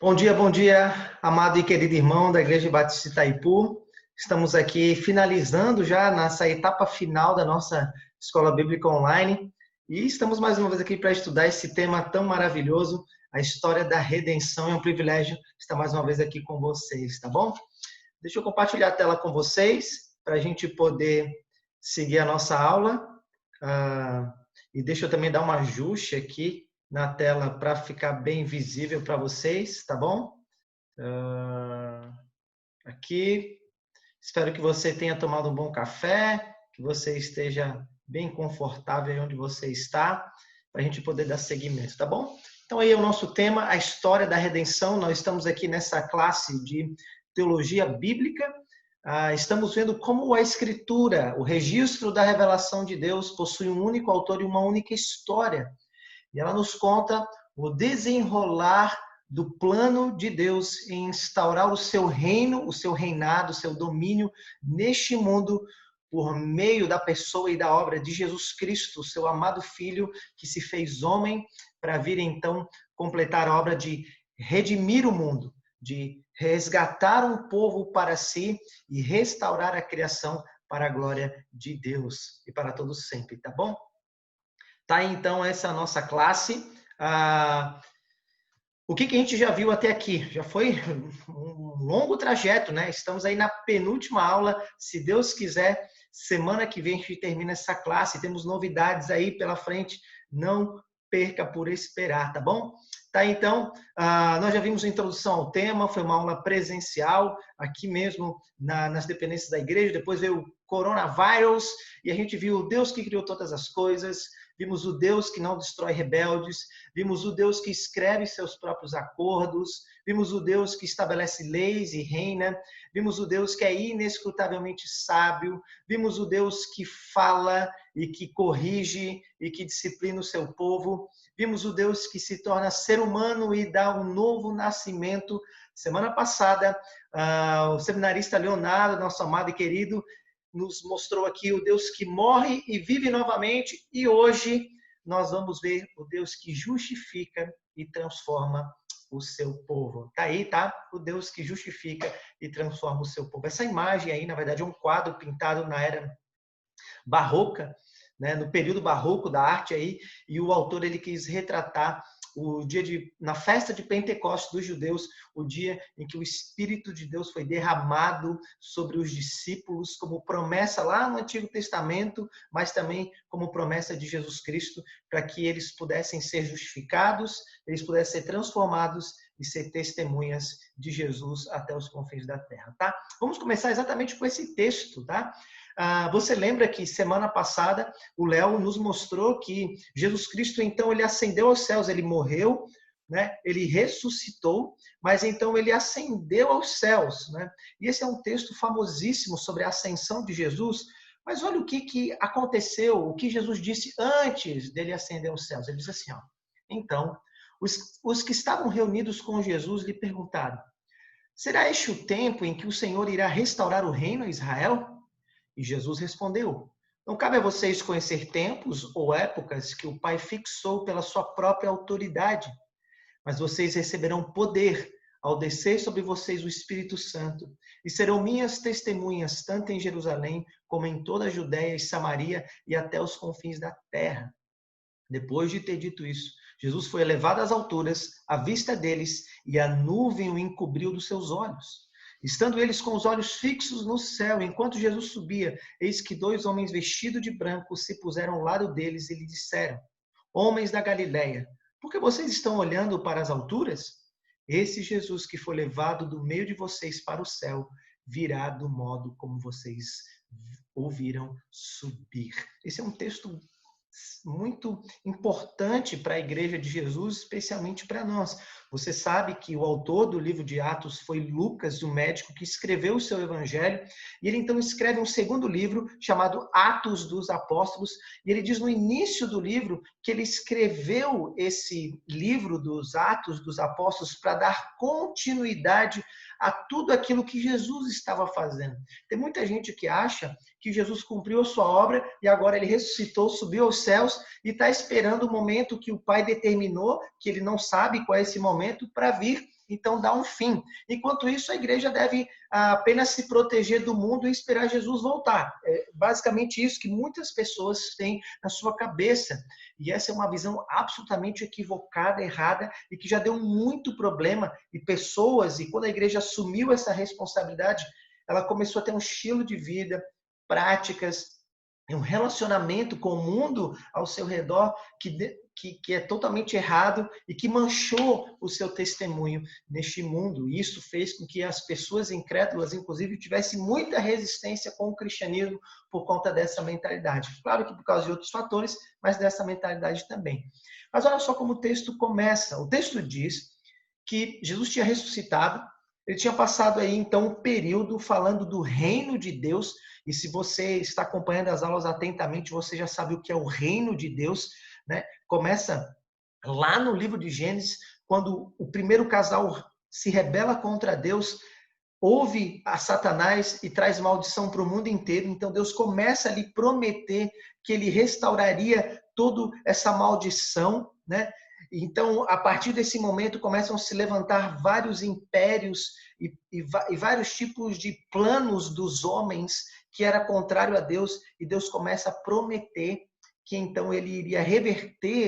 Bom dia, amado e querido irmão da Igreja Batista Itaipu. Estamos aqui finalizando já nessa etapa final da nossa Escola Bíblica Online e estamos mais uma vez aqui para estudar esse tema tão maravilhoso, a história da redenção. É um privilégio estar mais uma vez aqui com vocês, tá bom? Deixa eu compartilhar a tela com vocês para a gente poder seguir a nossa aula. E deixa eu também dar um ajuste aqui na tela para ficar bem visível para vocês, tá bom? Aqui, espero que você tenha tomado um bom café, que você esteja bem confortável onde você está, para a gente poder dar seguimento, tá bom? Então aí é o nosso tema, a história da redenção. Nós estamos aqui nessa classe de teologia bíblica. Estamos vendo como a Escritura, o registro da revelação de Deus, possui um único autor e uma única história. E ela nos conta o desenrolar do plano de Deus em instaurar o seu reino, o seu reinado, o seu domínio neste mundo por meio da pessoa e da obra de Jesus Cristo, o seu amado Filho, que se fez homem para vir então completar a obra de redimir o mundo, de resgatar um povo para si e restaurar a criação para a glória de Deus e para todos sempre, tá bom? Tá, então, essa é a nossa classe. O que a gente já viu até aqui? Já foi um longo trajeto, né? Estamos aí na penúltima aula. Se Deus quiser, semana que vem a gente termina essa classe. Temos novidades aí pela frente. Não perca por esperar, tá bom? Tá, então, nós já vimos a introdução ao tema. Foi uma aula presencial, aqui mesmo nas dependências da igreja. Depois veio o coronavírus e a gente viu o Deus que criou todas as coisas. Vimos o Deus que não destrói rebeldes, vimos o Deus que escreve seus próprios acordos, vimos o Deus que estabelece leis e reina, vimos o Deus que é inescrutavelmente sábio, vimos o Deus que fala e que corrige e que disciplina o seu povo, vimos o Deus que se torna ser humano e dá um novo nascimento. Semana passada, o seminarista Leonardo, nosso amado e querido, nos mostrou aqui o Deus que morre e vive novamente, e hoje nós vamos ver o Deus que justifica e transforma o seu povo. Tá aí, tá? O Deus que justifica e transforma o seu povo. Essa imagem aí, na verdade, é um quadro pintado na era barroca, né? No período barroco da arte aí, e o autor ele quis retratar o dia na festa de Pentecostes dos judeus, o dia em que o Espírito de Deus foi derramado sobre os discípulos, como promessa lá no Antigo Testamento, mas também como promessa de Jesus Cristo, para que eles pudessem ser justificados, eles pudessem ser transformados e ser testemunhas de Jesus até os confins da terra, tá? Vamos começar exatamente com esse texto, tá? Você lembra que semana passada o Léo nos mostrou que Jesus Cristo, então, ele ascendeu aos céus, ele morreu, né? Ele ressuscitou, mas então ele ascendeu aos céus, né? E esse é um texto famosíssimo sobre a ascensão de Jesus, mas olha o que aconteceu, o que Jesus disse antes dele ascender aos céus. Ele diz assim, ó, então, os que estavam reunidos com Jesus lhe perguntaram, será este o tempo em que o Senhor irá restaurar o reino a Israel? E Jesus respondeu, não cabe a vocês conhecer tempos ou épocas que o Pai fixou pela sua própria autoridade, mas vocês receberão poder ao descer sobre vocês o Espírito Santo, e serão minhas testemunhas, tanto em Jerusalém, como em toda a Judéia e Samaria, e até os confins da terra. Depois de ter dito isso, Jesus foi elevado às alturas, à vista deles, e a nuvem o encobriu dos seus olhos. Estando eles com os olhos fixos no céu, enquanto Jesus subia, eis que 2 homens vestidos de branco se puseram ao lado deles e lhe disseram, homens da Galileia, por que vocês estão olhando para as alturas? Esse Jesus que foi levado do meio de vocês para o céu, virá do modo como vocês ouviram subir. Esse é um texto muito importante para a Igreja de Jesus, especialmente para nós. Você sabe que o autor do livro de Atos foi Lucas, o médico que escreveu o seu evangelho, e ele então escreve um segundo livro chamado Atos dos Apóstolos, e ele diz no início do livro que ele escreveu esse livro dos Atos dos Apóstolos para dar continuidade a tudo aquilo que Jesus estava fazendo. Tem muita gente que acha que Jesus cumpriu a sua obra e agora ele ressuscitou, subiu aos céus e está esperando o momento que o Pai determinou, que ele não sabe qual é esse momento, para vir, então, dar um fim. Enquanto isso, a igreja deve apenas se proteger do mundo e esperar Jesus voltar. É basicamente isso que muitas pessoas têm na sua cabeça. E essa é uma visão absolutamente equivocada, errada, e que já deu muito problema. E pessoas, e quando a igreja assumiu essa responsabilidade, ela começou a ter um estilo de vida, práticas, um relacionamento com o mundo ao seu redor que é totalmente errado e que manchou o seu testemunho neste mundo. E isso fez com que as pessoas incrédulas, inclusive, tivessem muita resistência com o cristianismo por conta dessa mentalidade. Claro que por causa de outros fatores, mas dessa mentalidade também. Mas olha só como o texto começa. O texto diz que Jesus tinha ressuscitado, ele tinha passado aí então um período falando do reino de Deus, e se você está acompanhando as aulas atentamente, você já sabe o que é o reino de Deus, né? Começa lá no livro de Gênesis, quando o primeiro casal se rebela contra Deus, ouve a Satanás e traz maldição para o mundo inteiro. Então Deus começa a lhe prometer que ele restauraria toda essa maldição, né? Então, a partir desse momento, começam a se levantar vários impérios e vários tipos de planos dos homens que era contrário a Deus, e Deus começa a prometer que então ele iria reverter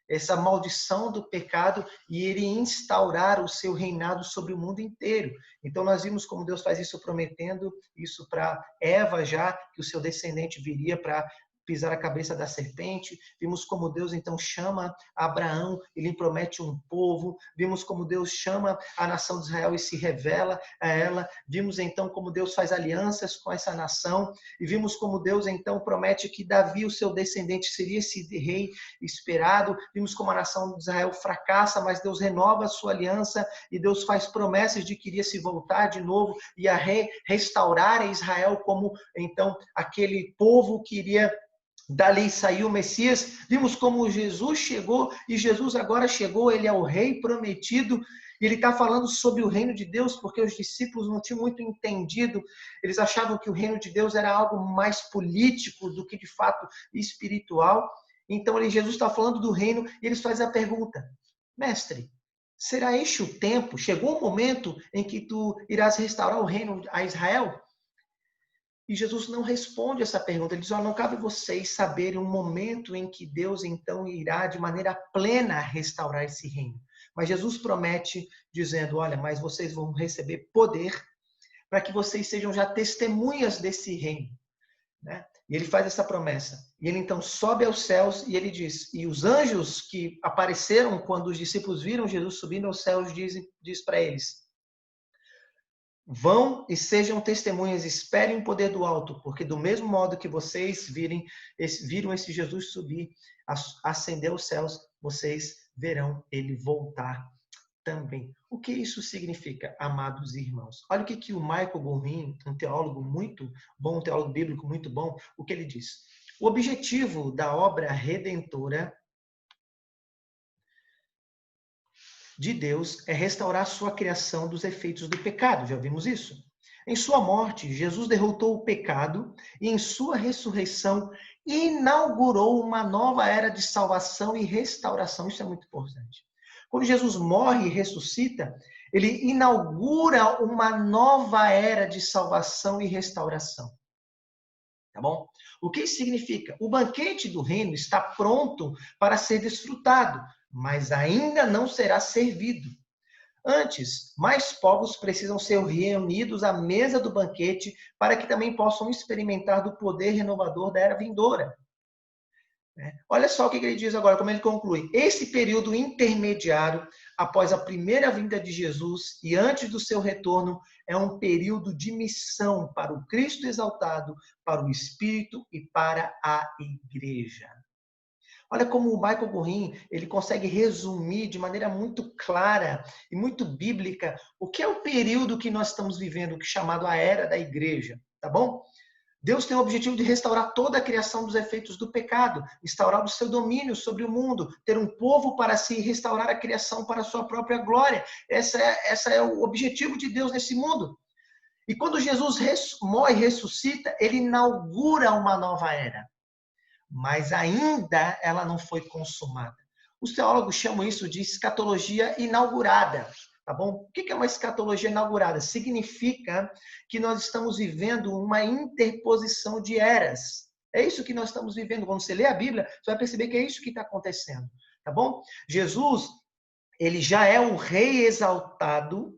essa maldição do pecado e ele instaurar o seu reinado sobre o mundo inteiro. Então nós vimos como Deus faz isso, prometendo isso para Eva já, que o seu descendente viria para pisar a cabeça da serpente. Vimos como Deus então chama Abraão e lhe promete um povo. Vimos como Deus chama a nação de Israel e se revela a ela. Vimos então como Deus faz alianças com essa nação e vimos como Deus então promete que Davi, o seu descendente, seria esse rei esperado. Vimos como a nação de Israel fracassa, mas Deus renova a sua aliança e Deus faz promessas de que iria se voltar de novo e a restaurar Israel como então aquele povo que iria. Dali saiu o Messias. Vimos como Jesus chegou e Jesus agora chegou, ele é o rei prometido. E ele está falando sobre o reino de Deus, porque os discípulos não tinham muito entendido. Eles achavam que o reino de Deus era algo mais político do que de fato espiritual. Então Jesus está falando do reino e eles fazem a pergunta: mestre, será este o tempo? Chegou o momento em que tu irás restaurar o reino a Israel? E Jesus não responde essa pergunta. Ele diz: não cabe vocês saberem um momento em que Deus então irá de maneira plena restaurar esse reino. Mas Jesus promete dizendo: olha, mas vocês vão receber poder para que vocês sejam já testemunhas desse reino, né? E ele faz essa promessa. E ele então sobe aos céus e ele diz, e os anjos que apareceram quando os discípulos viram Jesus subindo aos céus diz para eles: vão e sejam testemunhas, esperem o poder do alto, porque do mesmo modo que vocês viram esse Jesus subir, ascender aos céus, vocês verão ele voltar também. O que isso significa, amados irmãos? Olha o que o Michael Gorin, um teólogo muito bom, um teólogo bíblico muito bom, o que ele diz. O objetivo da obra redentora de Deus é restaurar sua criação dos efeitos do pecado. Já vimos isso? Em sua morte, Jesus derrotou o pecado e em sua ressurreição inaugurou uma nova era de salvação e restauração. Isso é muito importante. Quando Jesus morre e ressuscita, ele inaugura uma nova era de salvação e restauração. Tá bom? O que isso significa? O banquete do reino está pronto para ser desfrutado, mas ainda não será servido. Antes, mais povos precisam ser reunidos à mesa do banquete para que também possam experimentar do poder renovador da era vindoura. Olha só o que ele diz agora, como ele conclui. Esse período intermediário, após a primeira vinda de Jesus e antes do seu retorno, é um período de missão para o Cristo exaltado, para o Espírito e para a Igreja. Olha como o Michael Gorin, ele consegue resumir de maneira muito clara e muito bíblica o que é o período que nós estamos vivendo, que é chamado a Era da Igreja, tá bom? Deus tem o objetivo de restaurar toda a criação dos efeitos do pecado, instaurar o seu domínio sobre o mundo, ter um povo para se restaurar a criação para a sua própria glória. Essa é o objetivo de Deus nesse mundo. E quando Jesus morre e ressuscita, ele inaugura uma nova era. Mas ainda ela não foi consumada. Os teólogos chamam isso de escatologia inaugurada. Tá bom? O que é uma escatologia inaugurada? Significa que nós estamos vivendo uma interposição de eras. É isso que nós estamos vivendo. Quando você lê a Bíblia, você vai perceber que é isso que está acontecendo. Tá bom? Jesus, ele já é o rei exaltado,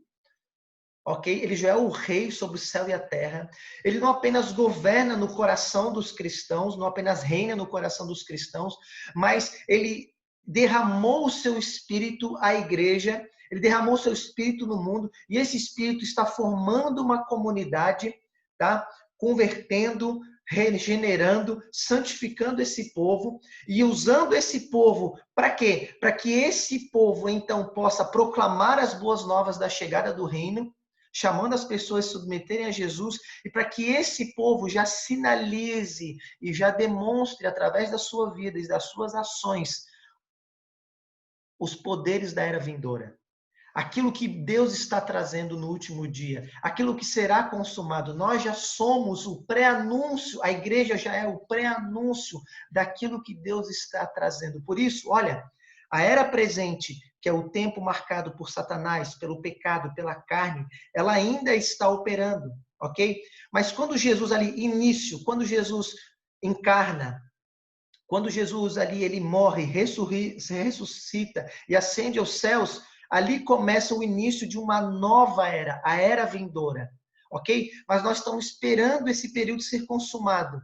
ok? Ele já é o rei sobre o céu e a terra. Ele não apenas governa no coração dos cristãos, não apenas reina no coração dos cristãos, mas ele derramou o seu espírito à igreja, ele derramou o seu espírito no mundo, e esse espírito está formando uma comunidade, tá? Convertendo, regenerando, santificando esse povo e usando esse povo para quê? Para que esse povo então possa proclamar as boas novas da chegada do reino, chamando as pessoas a se submeterem a Jesus, e para que esse povo já sinalize e já demonstre através da sua vida e das suas ações os poderes da era vindoura. Aquilo que Deus está trazendo no último dia, aquilo que será consumado. Nós já somos o pré-anúncio, a igreja já é o pré-anúncio daquilo que Deus está trazendo. Por isso, olha, a era presente, que é o tempo marcado por Satanás, pelo pecado, pela carne, ela ainda está operando, ok? Mas quando Jesus ali, início, quando Jesus encarna, quando Jesus ali, ele morre, ressuscita e ascende aos céus, ali começa o início de uma nova era, a era vindoura, ok? Mas nós estamos esperando esse período ser consumado.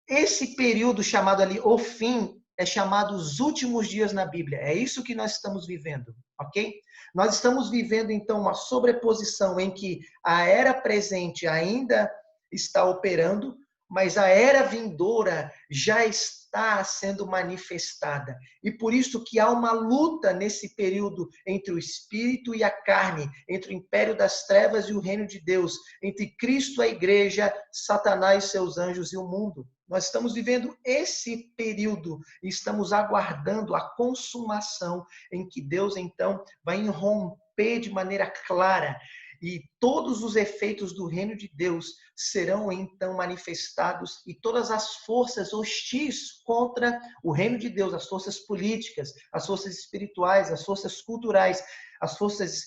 Esse período chamado ali o fim é chamado os últimos dias na Bíblia. É isso que nós estamos vivendo, ok? Nós estamos vivendo então uma sobreposição em que a era presente ainda está operando, mas a era vindoura já está sendo manifestada. E por isso que há uma luta nesse período entre o espírito e a carne, entre o império das trevas e o reino de Deus, entre Cristo, a igreja, Satanás, seus anjos e o mundo. Nós estamos vivendo esse período e estamos aguardando a consumação em que Deus, então, vai irromper de maneira clara e todos os efeitos do reino de Deus serão, então, manifestados e todas as forças hostis contra o reino de Deus, as forças políticas, as forças espirituais, as forças culturais, as forças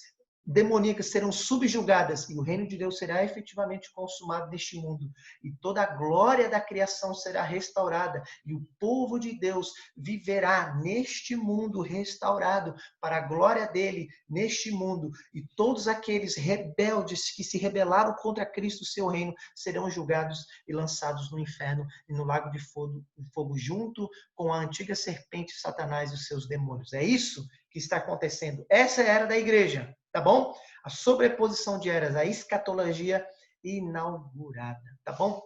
demoníacas serão subjugadas e o reino de Deus será efetivamente consumado neste mundo. E toda a glória da criação será restaurada e o povo de Deus viverá neste mundo restaurado para a glória dele neste mundo. E todos aqueles rebeldes que se rebelaram contra Cristo, seu reino, serão julgados e lançados no inferno e no lago de fogo junto com a antiga serpente Satanás e os seus demônios. É isso que está acontecendo. Essa é a era da igreja. Tá bom? A sobreposição de eras, a escatologia inaugurada, tá bom?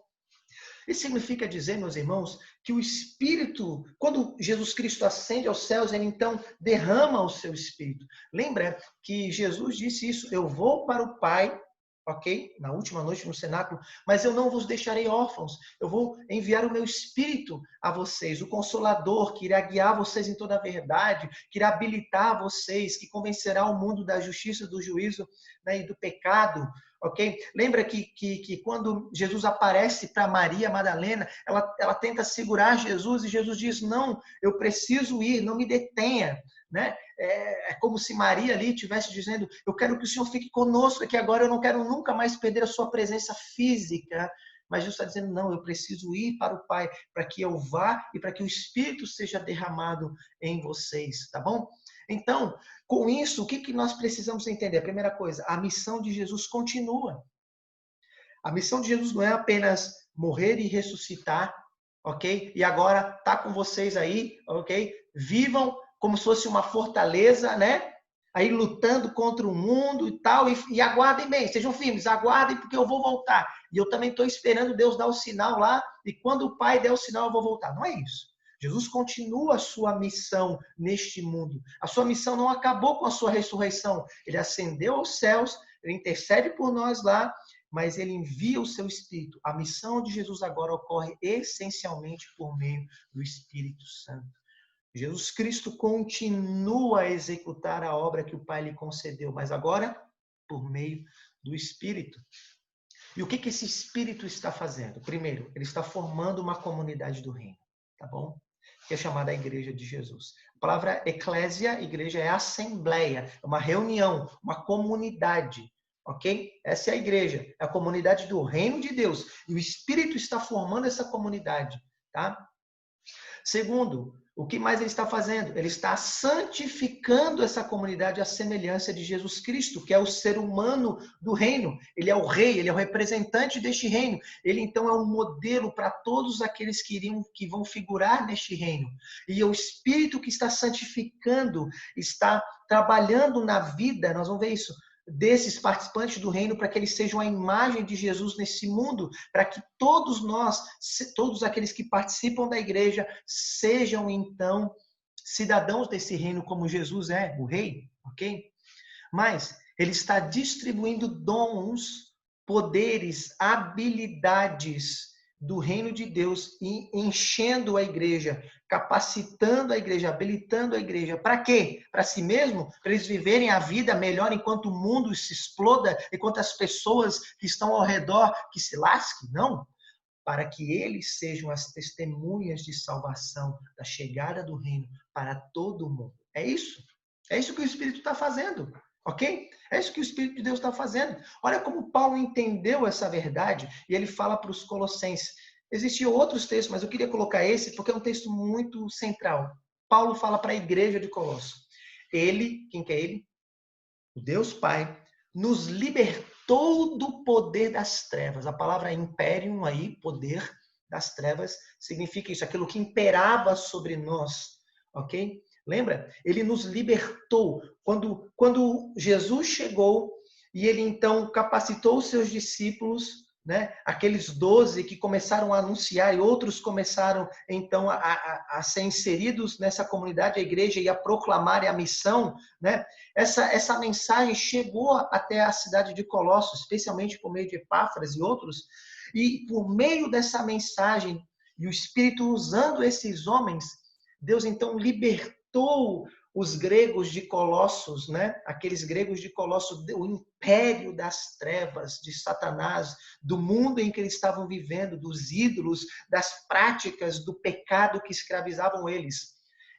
Isso significa dizer, meus irmãos, que o Espírito, quando Jesus Cristo ascende aos céus, ele então derrama o seu Espírito. Lembra que Jesus disse isso, eu vou para o Pai, ok? Na última noite no cenáculo, mas eu não vos deixarei órfãos. Eu vou enviar o meu Espírito a vocês, o Consolador, que irá guiar vocês em toda a verdade, que irá habilitar vocês, que convencerá o mundo da justiça, do juízo, né, e do pecado, ok? Lembra que quando Jesus aparece para Maria Madalena, ela tenta segurar Jesus e Jesus diz, não, eu preciso ir, não me detenha, né? É como se Maria ali estivesse dizendo, eu quero que o Senhor fique conosco aqui agora, eu não quero nunca mais perder a sua presença física. Mas Jesus está dizendo, não, eu preciso ir para o Pai, para que eu vá e para que o Espírito seja derramado em vocês, tá bom? Então, com isso, o que nós precisamos entender? A primeira coisa, a missão de Jesus continua. A missão de Jesus não é apenas morrer e ressuscitar, ok? E agora tá com vocês aí, ok? Vivam como se fosse uma fortaleza, né? Aí lutando contra o mundo e tal, e aguardem bem, sejam firmes, aguardem porque eu vou voltar. E eu também estou esperando Deus dar o sinal lá, e quando o Pai der o sinal eu vou voltar. Não é isso. Jesus continua a sua missão neste mundo. A sua missão não acabou com a sua ressurreição. Ele ascendeu aos céus, ele intercede por nós lá, mas ele envia o seu Espírito. A missão de Jesus agora ocorre essencialmente por meio do Espírito Santo. Jesus Cristo continua a executar a obra que o Pai lhe concedeu, mas agora por meio do Espírito. E o que esse Espírito está fazendo? Primeiro, ele está formando uma comunidade do reino, tá bom? Que é chamada a Igreja de Jesus. A palavra eclésia, igreja, é assembleia, é uma reunião, uma comunidade, ok? Essa é a igreja, é a comunidade do reino de Deus. E o Espírito está formando essa comunidade, tá? Segundo, o que mais ele está fazendo? Ele está santificando essa comunidade à semelhança de Jesus Cristo, que é o ser humano do reino. Ele é o rei, ele é o representante deste reino. Ele então é um modelo para todos aqueles que vão figurar neste reino. E o Espírito que está santificando, está trabalhando na vida, nós vamos ver isso, desses participantes do reino, para que eles sejam a imagem de Jesus nesse mundo, para que todos nós, todos aqueles que participam da igreja, sejam então cidadãos desse reino como Jesus é, o rei, ok? Mas ele está distribuindo dons, poderes, habilidades do reino de Deus e enchendo a igreja, capacitando a igreja, habilitando a igreja. Para quê? Para si mesmo? Para eles viverem a vida melhor enquanto o mundo se exploda, enquanto as pessoas que estão ao redor que se lasquem? Não. Para que eles sejam as testemunhas de salvação, da chegada do reino para todo mundo. É isso. É isso que o Espírito está fazendo. Ok? É isso que o Espírito de Deus está fazendo. Olha como Paulo entendeu essa verdade e ele fala para os Colossenses. Existiam outros textos, mas eu queria colocar esse porque é um texto muito central. Paulo fala para a igreja de Colossos. Ele, quem que é ele? O Deus Pai, nos libertou do poder das trevas. A palavra imperium aí, poder das trevas, significa isso, aquilo que imperava sobre nós, ok? Lembra? Ele nos libertou. Quando Jesus chegou e ele então capacitou os seus discípulos, né? Aqueles 12 que começaram a anunciar e outros começaram então a ser inseridos nessa comunidade, a igreja, e a proclamar a missão, né? Essa mensagem chegou até a cidade de Colossos, especialmente por meio de Epáfras e outros, e por meio dessa mensagem e o Espírito usando esses homens, Deus então libertou os gregos de Colossos, né? Aqueles gregos de Colossos, o império das trevas, de Satanás, do mundo em que eles estavam vivendo, dos ídolos, das práticas do pecado que escravizavam eles.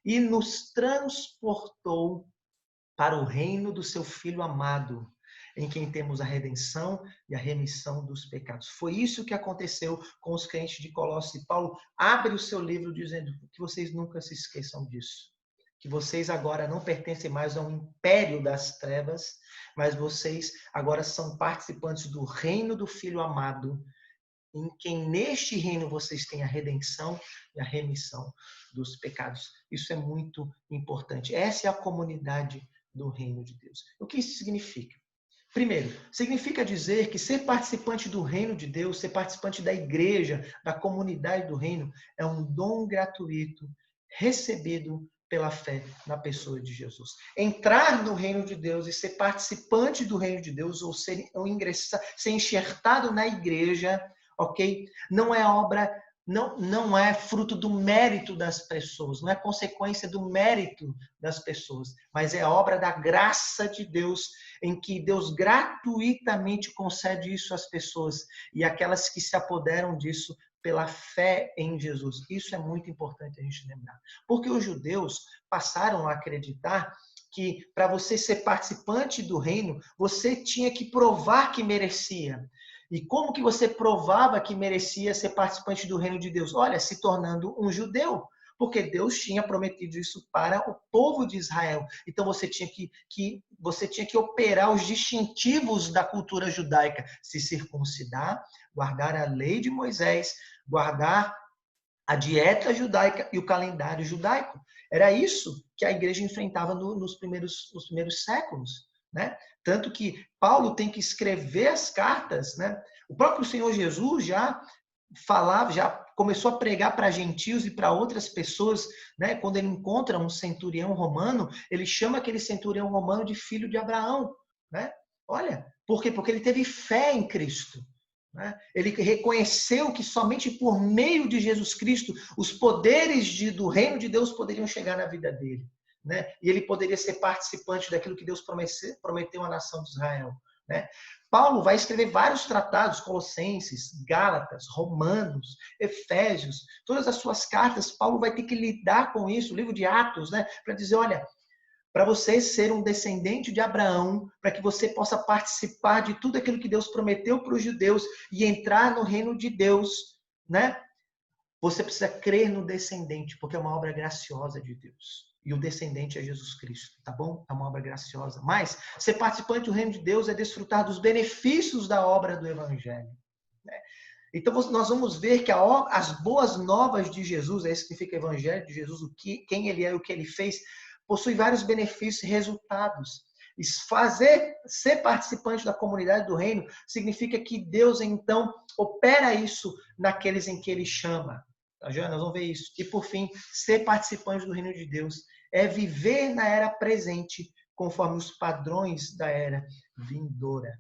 E nos transportou para o reino do seu Filho amado, em quem temos a redenção e a remissão dos pecados. Foi isso que aconteceu com os crentes de Colossos. E Paulo abre o seu livro dizendo que vocês nunca se esqueçam disso. Que vocês agora não pertencem mais ao império das trevas, mas vocês agora são participantes do reino do Filho amado, em quem neste reino vocês têm a redenção e a remissão dos pecados. Isso é muito importante. Essa é a comunidade do reino de Deus. O que isso significa? Primeiro, significa dizer que ser participante do reino de Deus, ser participante da igreja, da comunidade do reino, é um dom gratuito recebido pela fé na pessoa de Jesus. Entrar no reino de Deus e ser participante do reino de Deus, ou ingressar, ser enxertado na igreja, ok? Não é obra, não é fruto do mérito das pessoas, não é consequência do mérito das pessoas, mas é obra da graça de Deus, em que Deus gratuitamente concede isso às pessoas e aquelas que se apoderam disso pela fé em Jesus. Isso é muito importante a gente lembrar. Porque os judeus passaram a acreditar que para você ser participante do reino, você tinha que provar que merecia. E como que você provava que merecia ser participante do reino de Deus? Olha, se tornando um judeu. Porque Deus tinha prometido isso para o povo de Israel. Então você tinha que operar os distintivos da cultura judaica, se circuncidar, guardar a lei de Moisés, guardar a dieta judaica e o calendário judaico. Era isso que a igreja enfrentava nos primeiros séculos, né? Tanto que Paulo tem que escrever as cartas, né? O próprio Senhor Jesus já falava, já começou a pregar para gentios e para outras pessoas, né? Quando ele encontra um centurião romano, ele chama aquele centurião romano de filho de Abraão, né? Olha, por quê? Porque ele teve fé em Cristo, né? Ele reconheceu que somente por meio de Jesus Cristo os poderes do reino de Deus poderiam chegar na vida dele, né? E ele poderia ser participante daquilo que Deus prometeu à nação de Israel. né? Paulo vai escrever vários tratados, Colossenses, Gálatas, Romanos, Efésios, todas as suas cartas, Paulo vai ter que lidar com isso, o livro de Atos, né? Para dizer, olha, para você ser um descendente de Abraão, para que você possa participar de tudo aquilo que Deus prometeu para os judeus e entrar no reino de Deus, né? Você precisa crer no descendente, porque é uma obra graciosa de Deus. E o descendente é Jesus Cristo, tá bom? É uma obra graciosa. Mas ser participante do reino de Deus é desfrutar dos benefícios da obra do Evangelho, né? Então nós vamos ver que as boas novas de Jesus, é isso que significa Evangelho de Jesus, quem ele é e o que ele fez, possui vários benefícios e resultados. E ser participante da comunidade do reino significa que Deus, então, opera isso naqueles em que ele chama. Tá, Joana? Nós vamos ver isso. E, por fim, ser participante do reino de Deus é viver na era presente conforme os padrões da era vindoura.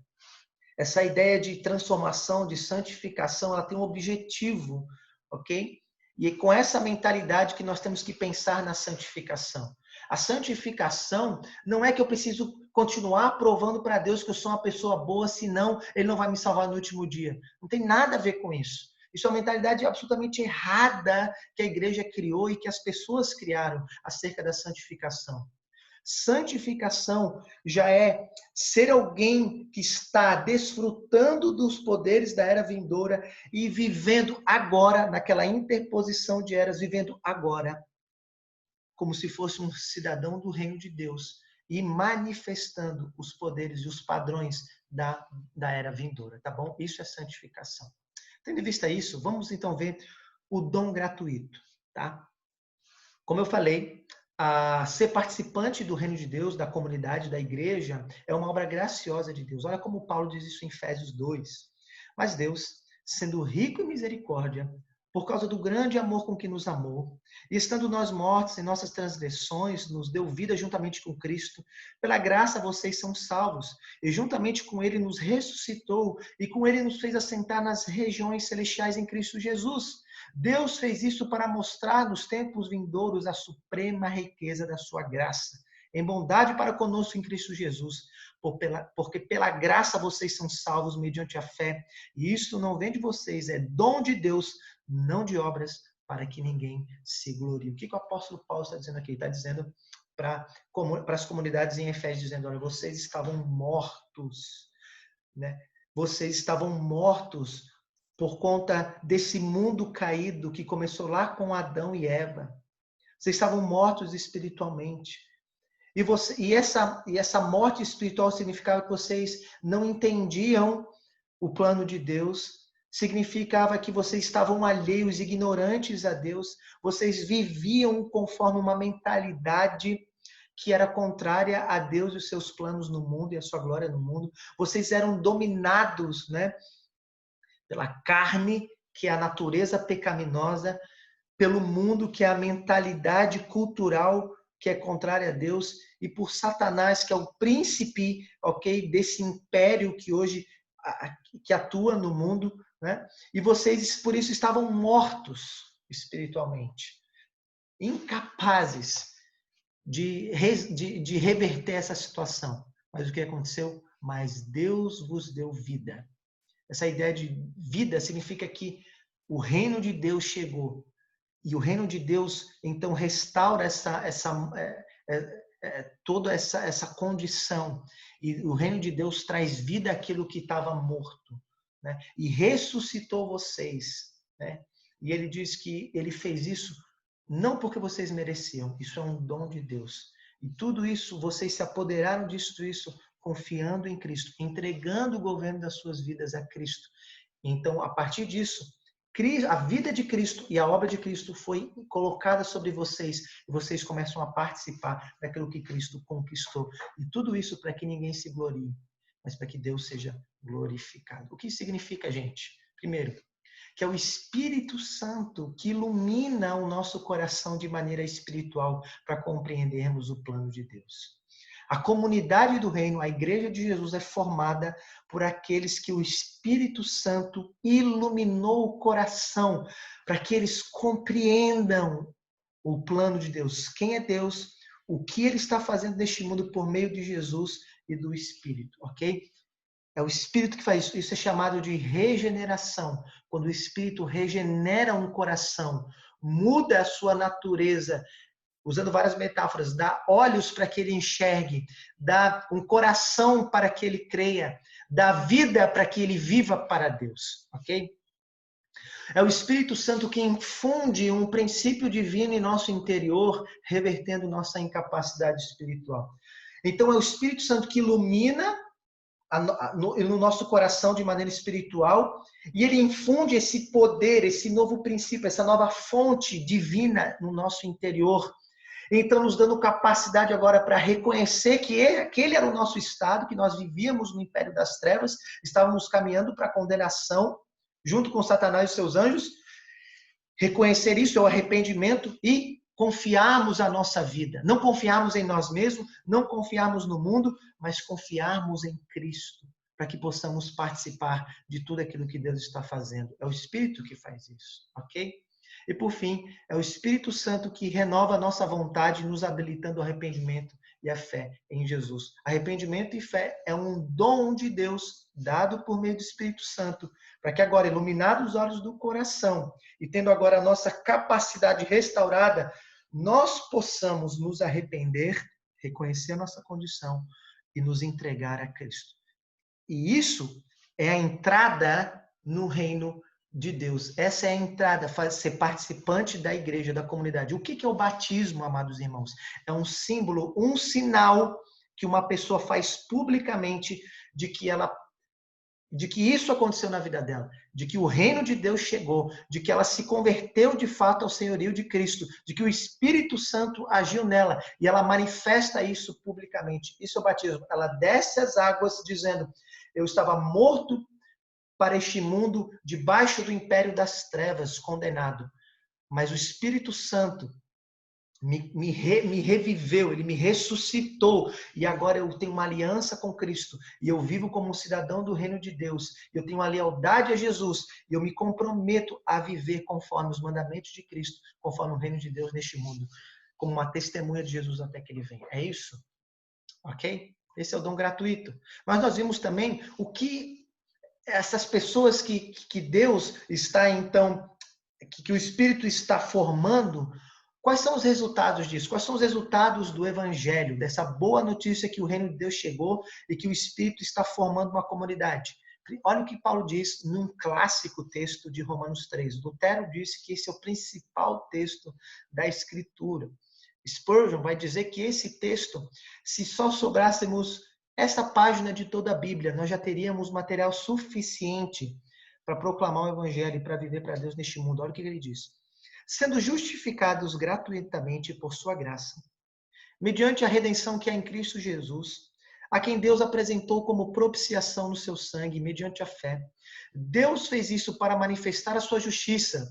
Essa ideia de transformação, de santificação, ela tem um objetivo, ok? E é com essa mentalidade que nós temos que pensar na santificação. A santificação não é que eu preciso continuar provando para Deus que eu sou uma pessoa boa, senão Ele não vai me salvar no último dia. Não tem nada a ver com isso. Isso é uma mentalidade absolutamente errada que a igreja criou e que as pessoas criaram acerca da santificação. Santificação já é ser alguém que está desfrutando dos poderes da era vindoura e vivendo agora, naquela interposição de eras, vivendo agora, como se fosse um cidadão do reino de Deus e manifestando os poderes e os padrões da era vindoura, tá bom? Isso é santificação. Tendo em vista isso, vamos então ver o dom gratuito, tá? Como eu falei, ser participante do reino de Deus, da comunidade, da igreja, é uma obra graciosa de Deus. Olha como Paulo diz isso em Efésios 2. Mas Deus, sendo rico em misericórdia, por causa do grande amor com que nos amou, e estando nós mortos em nossas transgressões, nos deu vida juntamente com Cristo. Pela graça vocês são salvos, e juntamente com Ele nos ressuscitou, e com Ele nos fez assentar nas regiões celestiais em Cristo Jesus. Deus fez isso para mostrar nos tempos vindouros a suprema riqueza da sua graça, em bondade para conosco em Cristo Jesus, porque pela graça vocês são salvos mediante a fé, e isso não vem de vocês, é dom de Deus, não de obras, para que ninguém se glorie. O que o apóstolo Paulo está dizendo aqui? Ele está dizendo para as comunidades em Efésios, dizendo, olha, vocês estavam mortos, né? Vocês estavam mortos por conta desse mundo caído que começou lá com Adão e Eva. Vocês estavam mortos espiritualmente. E essa morte espiritual significava que vocês não entendiam o plano de Deus, significava que vocês estavam alheios, ignorantes a Deus, vocês viviam conforme uma mentalidade que era contrária a Deus e os seus planos no mundo e a sua glória no mundo. Vocês eram dominados, né, pela carne, que é a natureza pecaminosa, pelo mundo, que é a mentalidade cultural que é contrária a Deus, e por Satanás, que é o príncipe, ok, desse império que hoje que atua no mundo, né? E vocês, por isso, estavam mortos espiritualmente, incapazes de reverter essa situação. Mas o que aconteceu? Mas Deus vos deu vida. Essa ideia de vida significa que o reino de Deus chegou. E o reino de Deus, então, restaura toda essa condição. E o reino de Deus traz vida àquilo que estava morto, né? E ressuscitou vocês, né? E ele diz que ele fez isso não porque vocês mereciam. Isso é um dom de Deus. E tudo isso, vocês se apoderaram disso confiando em Cristo, entregando o governo das suas vidas a Cristo. Então, a partir disso, a vida de Cristo e a obra de Cristo foi colocada sobre vocês e vocês começam a participar daquilo que Cristo conquistou. E tudo isso para que ninguém se glorie, mas para que Deus seja glorificado. O que significa, gente? Primeiro, que é o Espírito Santo que ilumina o nosso coração de maneira espiritual para compreendermos o plano de Deus. A comunidade do reino, a igreja de Jesus, é formada por aqueles que o Espírito Santo iluminou o coração para que eles compreendam o plano de Deus. Quem é Deus? O que ele está fazendo neste mundo por meio de Jesus e do Espírito, ok? É o Espírito que faz isso. Isso é chamado de regeneração. Quando o Espírito regenera um coração, muda a sua natureza, usando várias metáforas, dá olhos para que ele enxergue, dá um coração para que ele creia, dá vida para que ele viva para Deus, ok? É o Espírito Santo que infunde um princípio divino em nosso interior, revertendo nossa incapacidade espiritual. Então, é o Espírito Santo que ilumina no nosso coração de maneira espiritual, e ele infunde esse poder, esse novo princípio, essa nova fonte divina no nosso interior. Então, nos dando capacidade agora para reconhecer que aquele era o nosso estado, que nós vivíamos no império das trevas, estávamos caminhando para a condenação, junto com Satanás e seus anjos. Reconhecer isso é o arrependimento e confiarmos a nossa vida. Não confiarmos em nós mesmos, não confiarmos no mundo, mas confiarmos em Cristo, para que possamos participar de tudo aquilo que Deus está fazendo. É o Espírito que faz isso, ok? E por fim, é o Espírito Santo que renova a nossa vontade, nos habilitando ao arrependimento e a fé em Jesus. Arrependimento e fé é um dom de Deus dado por meio do Espírito Santo, para que agora, iluminados os olhos do coração e tendo agora a nossa capacidade restaurada, nós possamos nos arrepender, reconhecer a nossa condição e nos entregar a Cristo. E isso é a entrada no reino de Deus. Essa é a entrada, ser participante da igreja, da comunidade. O que é o batismo, amados irmãos? É um símbolo, um sinal que uma pessoa faz publicamente de que isso aconteceu na vida dela, de que o reino de Deus chegou, de que ela se converteu de fato ao senhorio de Cristo, de que o Espírito Santo agiu nela e ela manifesta isso publicamente. Isso é o batismo. Ela desce as águas dizendo: eu estava morto para este mundo, debaixo do império das trevas, condenado. Mas o Espírito Santo me reviveu, ele me ressuscitou, e agora eu tenho uma aliança com Cristo, e eu vivo como um cidadão do reino de Deus, eu tenho uma lealdade a Jesus, e eu me comprometo a viver conforme os mandamentos de Cristo, conforme o reino de Deus neste mundo, como uma testemunha de Jesus até que ele venha. É isso? Ok? Esse é o dom gratuito. Mas nós vimos também o que essas pessoas que Deus está, então, que o Espírito está formando, quais são os resultados disso? Quais são os resultados do Evangelho, dessa boa notícia que o reino de Deus chegou e que o Espírito está formando uma comunidade? Olha o que Paulo diz num clássico texto de Romanos 3. Lutero disse que esse é o principal texto da Escritura. Spurgeon vai dizer que esse texto, se só sobrássemos essa página de toda a Bíblia, nós já teríamos material suficiente para proclamar o Evangelho e para viver para Deus neste mundo. Olha o que ele diz. Sendo justificados gratuitamente por sua graça, mediante a redenção que há em Cristo Jesus, a quem Deus apresentou como propiciação no seu sangue, mediante a fé. Deus fez isso para manifestar a sua justiça,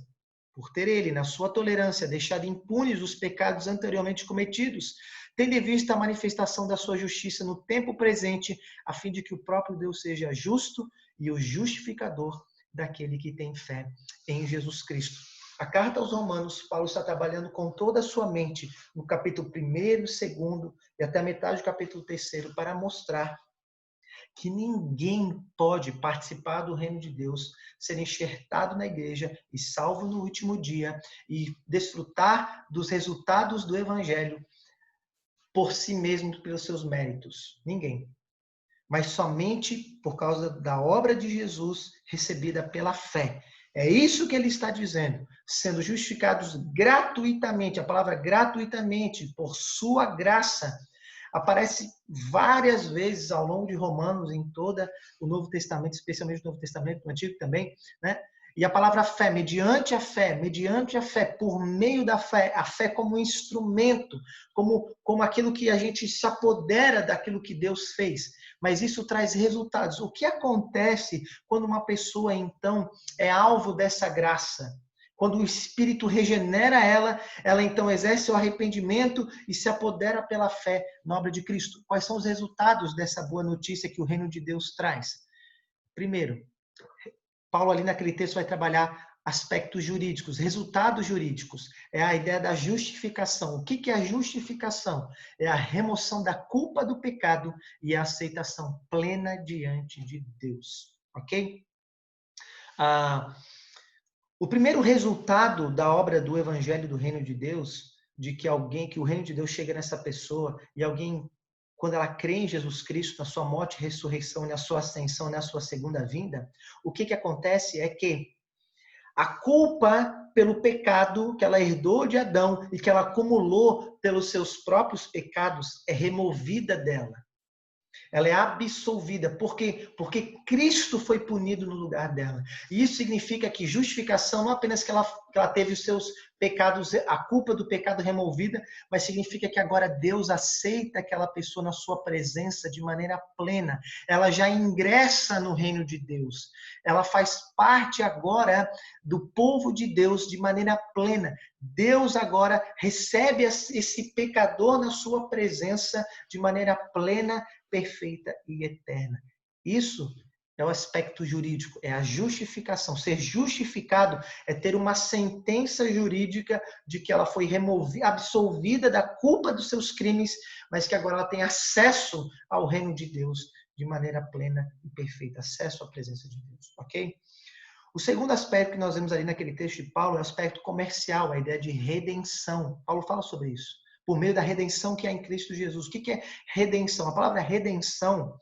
por ter ele, na sua tolerância, deixado impunes os pecados anteriormente cometidos, tendo em vista a manifestação da sua justiça no tempo presente, a fim de que o próprio Deus seja justo e o justificador daquele que tem fé em Jesus Cristo. A carta aos Romanos, Paulo está trabalhando com toda a sua mente no capítulo 1º, 2º e até a metade do capítulo 3º para mostrar que ninguém pode participar do reino de Deus, ser enxertado na igreja e salvo no último dia e desfrutar dos resultados do evangelho por si mesmo, pelos seus méritos. Ninguém. Mas somente por causa da obra de Jesus recebida pela fé. É isso que ele está dizendo, sendo justificados gratuitamente, a palavra gratuitamente, por sua graça, aparece várias vezes ao longo de Romanos, em todo o Novo Testamento, especialmente no Novo Testamento, no Antigo também, né? E a palavra fé, mediante a fé, por meio da fé, a fé como instrumento, como aquilo que a gente se apodera daquilo que Deus fez. Mas isso traz resultados. O que acontece quando uma pessoa, então, é alvo dessa graça? Quando o Espírito regenera ela então exerce o arrependimento e se apodera pela fé na obra de Cristo. Quais são os resultados dessa boa notícia que o reino de Deus traz? Primeiro, Paulo ali naquele texto vai trabalhar aspectos jurídicos, resultados jurídicos. É a ideia da justificação. O que é a justificação? É a remoção da culpa do pecado e a aceitação plena diante de Deus. Ok? O primeiro resultado da obra do Evangelho do Reino de Deus, de que o Reino de Deus chega nessa pessoa e alguém, quando ela crê em Jesus Cristo, na sua morte e ressurreição, na sua ascensão, na sua segunda vinda, o que acontece é que a culpa pelo pecado que ela herdou de Adão e que ela acumulou pelos seus próprios pecados é removida dela. Ela é absolvida. Por quê? Porque Cristo foi punido no lugar dela. E isso significa que justificação não apenas que ela teve os seus pecados, a culpa do pecado removida, mas significa que agora Deus aceita aquela pessoa na sua presença de maneira plena. Ela já ingressa no reino de Deus. Ela faz parte agora do povo de Deus de maneira plena. Deus agora recebe esse pecador na sua presença de maneira plena, perfeita e eterna. Isso é o aspecto jurídico, é a justificação. Ser justificado é ter uma sentença jurídica de que ela foi absolvida da culpa dos seus crimes, mas que agora ela tem acesso ao reino de Deus de maneira plena e perfeita, acesso à presença de Deus, ok? O segundo aspecto que nós vemos ali naquele texto de Paulo é o aspecto comercial, a ideia de redenção. Paulo fala sobre isso. Por meio da redenção que há em Cristo Jesus. O que é redenção? A palavra redenção